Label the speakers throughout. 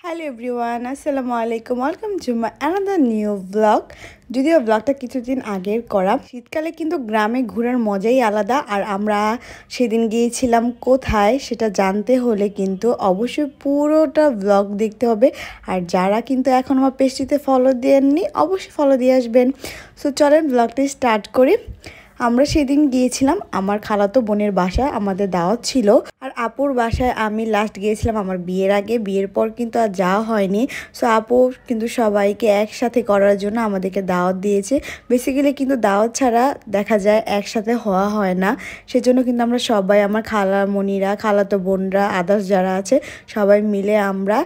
Speaker 1: Hello everyone, আসসালামু আলাইকুম। Welcome to my another new blog. যদিও ব্লগটা কিছুদিন আগের করা। শীতকালে কিন্তু গ্রামে ঘোরার মজাই আলাদা। আর আমরা সেদিন গিয়েছিলাম কোথায় সেটা জানতে হলে কিন্তু অবশ্যই পুরোটা ব্লগ দেখতে হবে। আর যারা কিন্তু এখন আমার পেজটিতে ফলো দেননি অবশ্যই ফলো দিয়ে আসবেন। সো চলেন ব্লগটি স্টার্ট করি। আমরা সেদিন গিয়েছিলাম আমার খালাতো বোনের বাসায়, আমাদের দাওয়াত ছিল। আর আপুর বাসায় আমি লাস্ট গিয়েছিলাম আমার বিয়ের আগে। বিয়ের পর কিন্তু আর যাওয়া হয়নি। সো আপু কিন্তু সবাইকে একসাথে করার জন্য আমাদেরকে দাওয়াত দিয়েছে। বেসিক্যালি কিন্তু দাওয়াত ছাড়া দেখা যায় একসাথে হওয়া হয় না। সেজন্য কিন্তু আমরা সবাই, আমার খালামণিরা, খালাতো বোনরা, আদার্স যারা আছে সবাই মিলে আমরা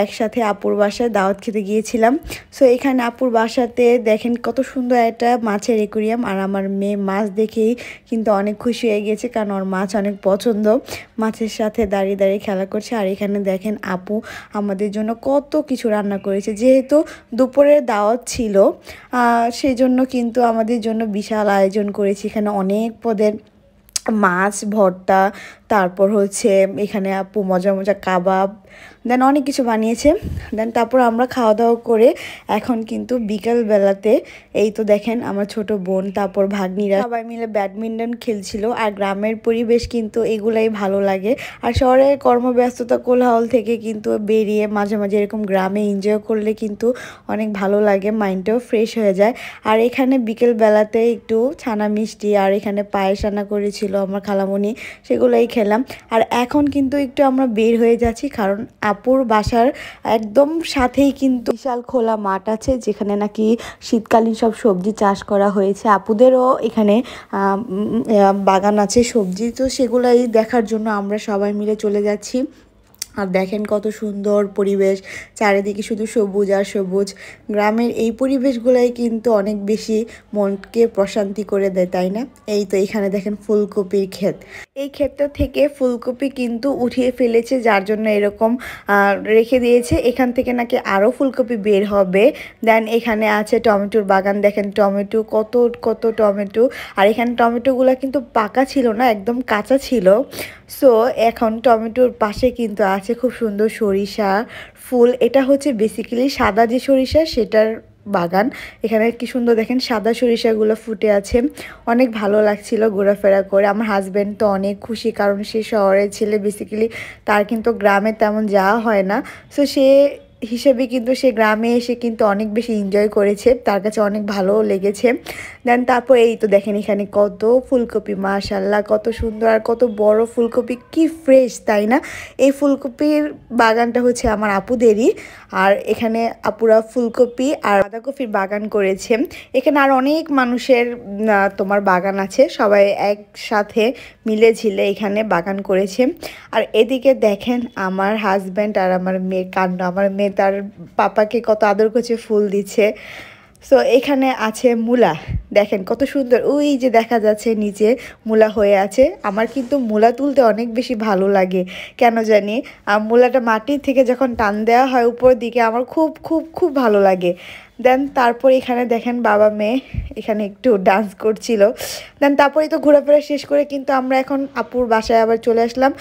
Speaker 1: একসাথে আপুর বাসায় দাওয়াত খেতে গিয়েছিলাম। সো এখানে আপুর বাসাতে দেখেন কত সুন্দর একটা মাছের অ্যাকুরিয়াম। আর আমার মেয়ে মাছ দেখেই কিন্তু অনেক খুশি হয়ে গেছে, কারণ ওর মাছ অনেক পছন্দ। মাছের সাথে দাঁড়িয়ে দাঁড়িয়ে খেলা করছে। আর এখানে দেখেন আপু আমাদের জন্য কত কিছু রান্না করেছে। যেহেতু দুপুরের দাওয়াত ছিল সেই জন্য কিন্তু আমাদের জন্য বিশাল আয়োজন করেছে। এখানে অনেক পদের মাছ ভর্তা, তারপর হচ্ছে এখানে আপু মজা মজা কাবাব, দেন অনেক কিছু বানিয়েছে। দেন তারপর আমরা খাওয়া দাওয়া করে এখন কিন্তু বিকালবেলাতে এই তো দেখেন আমার ছোট বোন তারপর ভাগ্নিরা সবাই মিলে ব্যাডমিন্টন খেলছিল। আর গ্রামের পরিবেশ কিন্তু এগুলাই ভালো লাগে। আর শহরের কর্মব্যস্ততা কোলাহল থেকে কিন্তু বেরিয়ে মাঝে মাঝে এরকম গ্রামে এনজয় করলে কিন্তু অনেক ভালো লাগে, মাইন্ডটাও ফ্রেশ হয়ে যায়। আর এখানে বিকেলবেলাতে একটু ছানা মিষ্টি আর এখানে পায়েস রান্না করেছিল আমার খালামণি, সেগুলোই খেলাম। আর এখন কিন্তু একটু আমরা বের হয়ে যাচ্ছি, কারণ আপুর বাসার একদম সাথেই কিন্তু বিশাল খোলা মাঠ আছে, যেখানে নাকি শীতকালীন সব সবজি চাষ করা হয়েছে। আপুদেরও এখানে বাগান আছে সবজি, তো সেগুলাই দেখার জন্য আমরা সবাই মিলে চলে যাচ্ছি। আর দেখেন কত সুন্দর পরিবেশ, চারিদিকে শুধু সবুজ আর সবুজ। গ্রামের এই পরিবেশগুলাই কিন্তু অনেক বেশি মনকে প্রশান্তি করে দেয়, তাই না? এই তো এখানে দেখেন ফুলকপির ক্ষেত। এই ক্ষেতটা থেকে ফুলকপি কিন্তু উঠিয়ে ফেলেছে, যার জন্য এরকম রেখে দিয়েছে। এখান থেকে নাকি আরও ফুলকপি বের হবে। দেন এখানে আছে টমেটোর বাগান, দেখেন টমেটো, কত কত টমেটো। আর এখানে টমেটোগুলো কিন্তু পাকা ছিল না, একদম কাঁচা ছিল। সো এখন টমেটোর পাশে কিন্তু আছে খুব সুন্দর সরিষা ফুল। এটা হচ্ছে বেসিক্যালি সাদা যে সরিষা সেটার বাগান। এখানে কি সুন্দর দেখেন সাদা সরিষাগুলো ফুটে আছে, অনেক ভালো লাগছিল ঘোরাফেরা করে। আমার হাজব্যান্ড তো অনেক খুশি, কারণ সে শহরের ছেলে, বেসিক্যালি তার কিন্তু গ্রামে তেমন যাওয়া হয় না। সো সে হিসেবে কিন্তু সে গ্রামে এসে কিন্তু অনেক বেশি এনজয় করেছে, তার কাছে অনেক ভালো লেগেছে। দেন তারপর এই তো দেখেন এখানে কত ফুলকপি, মাশাল্লাহ কত সুন্দর আর কত বড় ফুলকপি, কি ফ্রেশ তাই না? এই ফুলকপির বাগানটা হচ্ছে আমার আপুদেরই। আর এখানে আপুরা ফুলকপি আর বাঁধাকপির বাগান করেছে। এখানে আর অনেক মানুষের তোমার বাগান আছে, সবাই একসাথে মিলে ঝিলে এখানে বাগান করেছে। আর এদিকে দেখেন আমার হাজব্যান্ড আর আমার মেয়ের কাণ্ড। আমার মেয়ে তার পাপাকে কত আদর করছে, ফুল দিচ্ছে। সো এখানে আছে মূলা, দেখেন কত সুন্দর, ওই যে দেখা যাচ্ছে নিচে মূলা হয়ে আছে। আমার কিন্তু মূলা তুলতে অনেক বেশি ভালো লাগে, কেন জানি মূলাটা মাটির থেকে যখন টান দেওয়া হয় উপর দিকে আমার খুব খুব খুব ভালো লাগে। দেন তারপর এখানে দেখেন বাবা মেয়ে এখানে একটু ডান্স করছিল। দেন তারপরে তো ঘোরাফেরা শেষ করে কিন্তু আমরা এখন আপুর বাসায় আবার চলে আসলাম।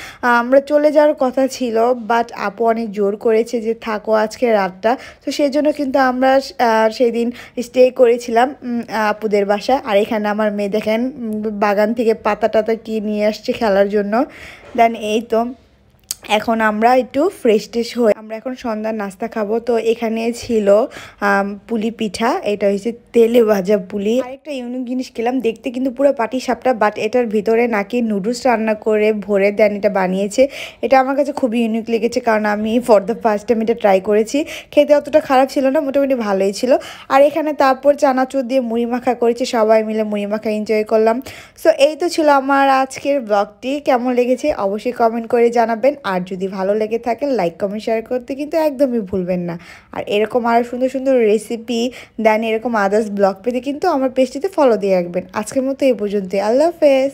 Speaker 1: আমরা চলে যাওয়ার কথা ছিল, বাট আপু অনেক জোর করেছে যে থাকো আজকে রাতটা। তো সেই জন্য কিন্তু আমরা সেই দিন স্টে করেছিলাম আপুদের বাসায়। আর এখানে আমার মেয়ে দেখেন বাগান থেকে পাতা টাতা কি নিয়ে আসছে খেলার জন্য। দেন এই তো এখন আমরা একটু ফ্রেশ ট্রেশ হয়ে আমরা এখন সন্ধ্যার নাস্তা খাবো। তো এখানে ছিল পুলি পিঠা, এটা হচ্ছে তেলে ভাজা পুলি। আরেকটা ইউনিক জিনিস খেলাম, দেখতে কিন্তু পুরো পাটি সাপটা, বাট এটার ভিতরে নাকি নুডলস রান্না করে ভরে দেন, এটা বানিয়েছে। এটা আমার কাছে খুবই ইউনিক লেগেছে, কারণ আমি ফর দ্য ফার্স্ট টাইম এটা ট্রাই করেছি। খেতে অতটা খারাপ ছিল না, মোটামুটি ভালোই ছিল। আর এখানে তারপর চানাচুর দিয়ে মুড়ি মাখা করেছি, সবাই মিলে মুড়ি মাখা এনজয় করলাম। সো এই তো ছিল আমার আজকের ব্লগটি। কেমন লেগেছে অবশ্যই কমেন্ট করে জানাবেন। আর যদি ভালো লেগে থাকে লাইক কমেন্ট শেয়ার করতে কিন্তু একদমই ভুলবেন না। আর এরকম আরও সুন্দর সুন্দর রেসিপি দেন এরকম আদার্স ব্লগ পেতে কিন্তু আমার পেজটিতে ফলো দিয়ে রাখবেন। আজকের মতো এই পর্যন্ত, আল্লাহ হাফেজ।